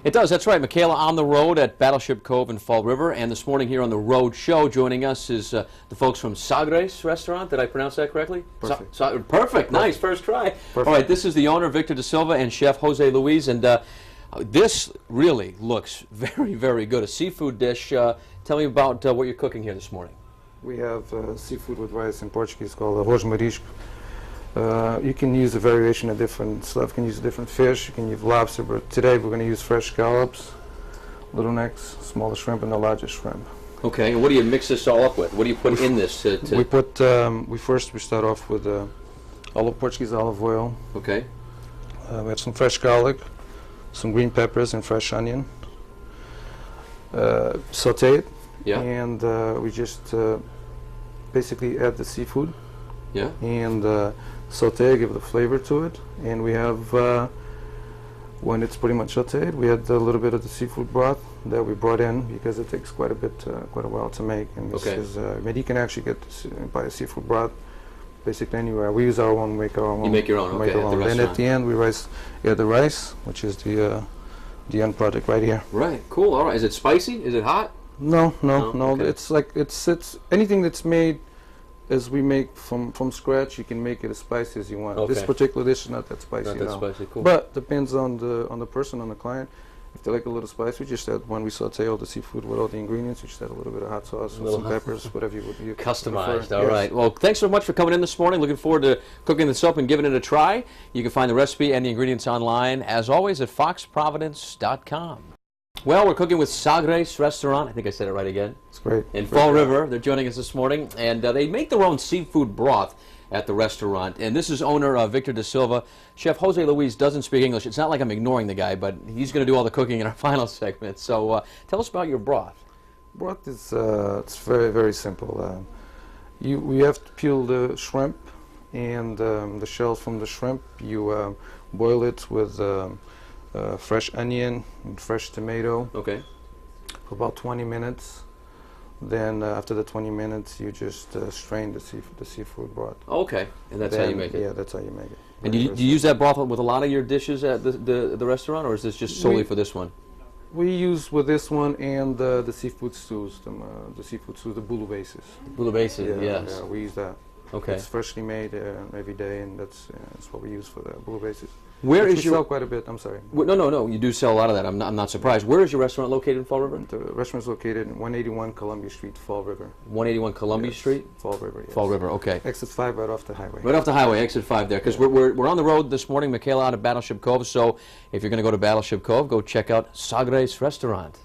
It does, that's right. Michaela on the road at Battleship Cove in Fall River, and this morning here on the Road Show joining us is the folks from Sagres restaurant. Did I pronounce that correctly? Perfect. Perfect, nice, first try. Perfect. All right, this is the owner, Victor Da Silva, and Chef Jose Luiz, and this really looks very, very good. A seafood dish. Tell me about what you're cooking here this morning. We have seafood with rice in Portuguese called Arroz de Marisco. You can use a variation of different stuff. You can use different fish. You can use lobster, but today we're going to use fresh scallops, little necks, smaller shrimp, and the largest shrimp. Okay, and what do you mix this all up with? What do you put in this? We put. We start off with Portuguese olive oil. Okay. We have some fresh garlic, some green peppers, and fresh onion. Saute it. Yeah. And we just basically add the seafood. Yeah. And saute, give the flavor to it, and we have when it's pretty much sauteed, we add a little bit of the seafood broth that we brought in because it takes quite a while to make. And this is, you can actually buy a seafood broth basically anywhere. We use our own, make our own. You make your own, okay. And at the end, we add the rice, which is the end product right here. Right. Cool. All right. Is it spicy? Is it hot? No. Okay. It's like it's anything that's made as we make from scratch. You can make it as spicy as you want. Okay. This particular dish is not that spicy. Not that spicy. Cool. But depends on the person, on the client. If they like a little spice, we just add, when we saute all the seafood with all the ingredients, we just add a little bit of hot sauce, some peppers, whatever you customized. prefer. All right. Well, thanks so much for coming in this morning. Looking forward to cooking this up and giving it a try. You can find the recipe and the ingredients online, as always, at foxprovidence.com. Well, we're cooking with Sagres restaurant. I think I said it right again. It's great. In Fall River. They're joining us this morning, and they make their own seafood broth at the restaurant. And this is owner Victor Da Silva. Chef Jose Luiz doesn't speak English. It's not like I'm ignoring the guy, but he's going to do all the cooking in our final segment. So tell us about your broth. Broth is it's very, very simple. We have to peel the shrimp and the shells from the shrimp. You boil it with fresh onion and fresh tomato. Okay. For about 20 minutes. Then after the 20 minutes, you just strain the seafood broth. Okay, and that's how you make it. Yeah, that's how you make it. And do you use that broth with a lot of your dishes at the restaurant, or is this just solely for this one? We use with this one and the seafood stews, the seafood stews, the bulu bases. Bulu bases, yes. Yeah, we use that. Okay. It's freshly made every day, and that's what we use for the bulu bases. Where is your? We sell quite a bit. I'm sorry. No. You do sell a lot of that. I'm not surprised. Where is your restaurant located in Fall River? The restaurant is located in 181 Columbia Street, Fall River. 181 Columbia Street. Fall River. Yes. Fall River. Okay. Exit 5 right off the highway. Right off the highway, exit 5 there. Because we're on the road this morning. Michaela out of Battleship Cove. So if you're going to go to Battleship Cove, go check out Sagres Restaurant.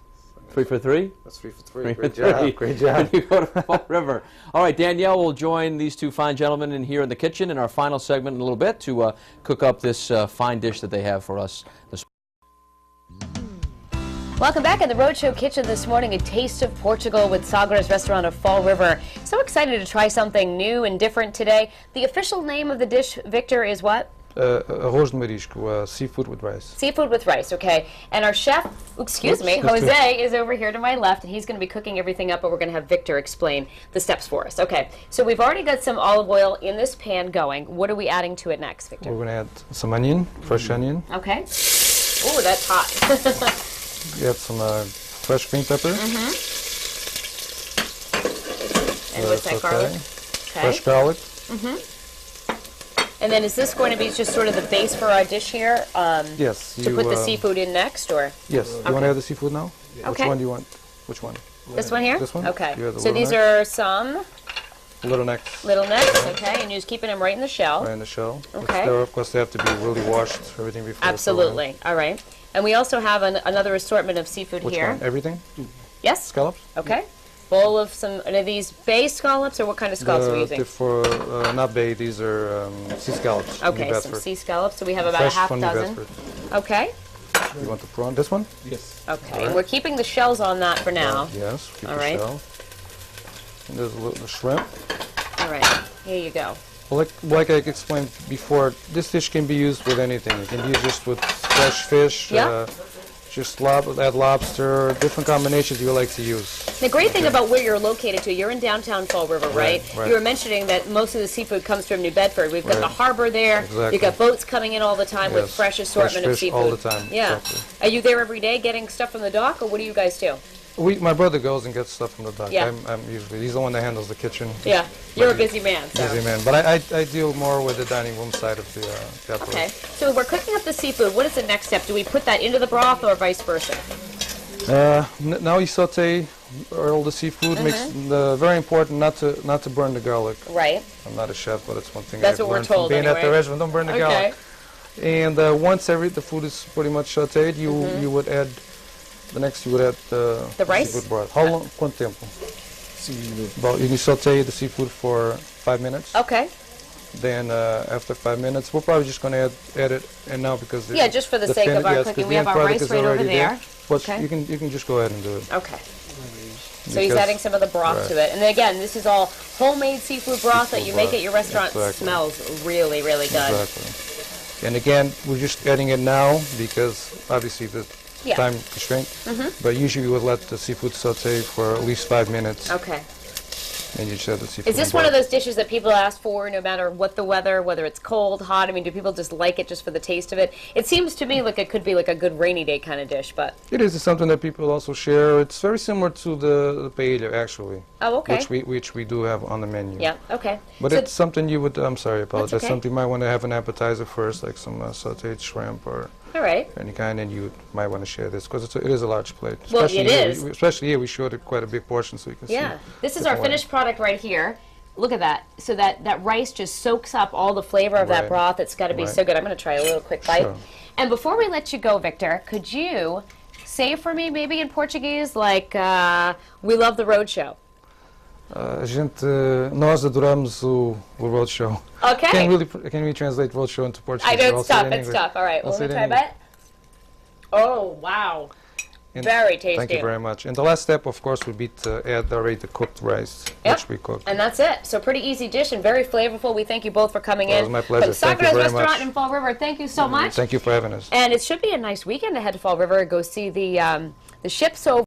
3 for 3? That's 3 for 3. Great job. Great job. You go to Fall River. All right, Danielle will join these two fine gentlemen in here in the kitchen in our final segment in a little bit to cook up this fine dish that they have for us this morning. Welcome back in the Roadshow Kitchen this morning. A taste of Portugal with Sagres Restaurant of Fall River. So excited to try something new and different today. The official name of the dish, Victor, is what? Arroz de Marisco, seafood with rice. Seafood with rice, okay. And our chef, Jose, is over here to my left, and he's going to be cooking everything up, but we're going to have Victor explain the steps for us. Okay, so we've already got some olive oil in this pan going. What are we adding to it next, Victor? We're going to add some onion, fresh onion. Okay. Ooh, that's hot. You add some fresh green pepper. Mm-hmm. And what's that, garlic? Okay. Fresh garlic. Mm-hmm. And then is this going to be just sort of the base for our dish here? Yes. To put the seafood in next, or? Yes. Do you want to add the seafood now? Okay. Which one do you want? Which one? This one here? This one? Okay. So these are some little necks. Little necks, okay. And you're just keeping them right in the shell. Right in the shell. Okay. Of course, they have to be really washed, everything before. Absolutely. All right. And we also have another assortment of seafood here. Which one? Everything? Yes. Scallops? Okay. Bowl of some, are these bay scallops, or what kind of scallops are we using? Not bay, these are sea scallops. Okay, some sea scallops. So we have about a half dozen. Okay. You want the prawn? This one? Yes. Okay. Right. We're keeping the shells on that for now. Yes. Keep all the right. shell. And there's a little shrimp. All right. Here you go. Well, like I explained before, this dish can be used with anything. You can use this with fresh fish. Yeah. just add lobster, different combinations you like to use. The great thing about where you're located too, you're in downtown Fall River, right? Right. You were mentioning that most of the seafood comes from New Bedford. We've got the harbor there. Exactly. You've got boats coming in all the time with Yes. fresh assortment of fish seafood. all the time. Yeah. Exactly. Are you there every day getting stuff from the dock, or what do you guys do? My brother goes and gets stuff from the dock. Yeah. I'm usually, he's the one that handles the kitchen. Yeah, you're a busy man. So. Busy man. But I deal more with the dining room side of the Okay, so we're cooking up the seafood. What is the next step? Do we put that into the broth or vice versa? Now you saute all the seafood. Makes very important not to burn the garlic. Right. I'm not a chef, but it's one thing That's I've what we're learned from told being at the anyway. restaurant. Don't burn the garlic. And once the food is pretty much sauteed, you would add you would add the rice? seafood broth. How long? Quanto tempo? About you saute the seafood for 5 minutes. Okay. Then after 5 minutes, we're probably just going to add it. And now because Just for the sake of our cooking, we have our rice right over there. But Okay. you can just go ahead and do it. Okay. So he's adding some of the broth to it. And again, this is all homemade seafood broth that you make at your restaurant. Exactly. Smells really, really good. Exactly. And again, we're just adding it now because obviously the time constraint. But usually we would let the seafood saute for at least 5 minutes. Okay. And you just add the seafood. Is this one of those dishes that people ask for no matter what the weather, whether it's cold, hot? I mean, do people just like it just for the taste of it? It seems to me like it could be like a good rainy day kind of dish, but... It is something that people also share. It's very similar to the paella, actually. Oh, okay. Which we do have on the menu. Yeah, okay. But So it's something you would, I'm sorry, I apologize. okay. Something you might want to have an appetizer first, like some sauteed shrimp or all right. any kind, and you might want to share this because it is a large plate. Well, Especially it here, is. Especially here, we showed it quite a big portion so you can see. Yeah. This is the our point. finished product right here. Look at that. So that rice just soaks up all the flavor of that Right. broth. It's got to be Right. so good. I'm going to try a little quick bite. Sure. And before we let you go, Victor, could you say for me, maybe in Portuguese, like, we love the roadshow? Nós adoramos o roadshow. Okay. Can we translate roadshow into Portuguese? I know I'll it's say it tough. in It's English. tough. All right. I'll Well, say let it me in try a bite. Oh, wow. And Very tasty. Thank you very much. And the last step, of course, would be to add already the cooked rice, Yep. which we cooked. And that's it. So pretty easy dish and very flavorful. We thank you both for coming Well, in. it was my pleasure. From Thank you Sagres very Restaurant much. in Fall River. Thank you so much. Thank you for having us. And it should be a nice weekend to head to Fall River and go see the ships over.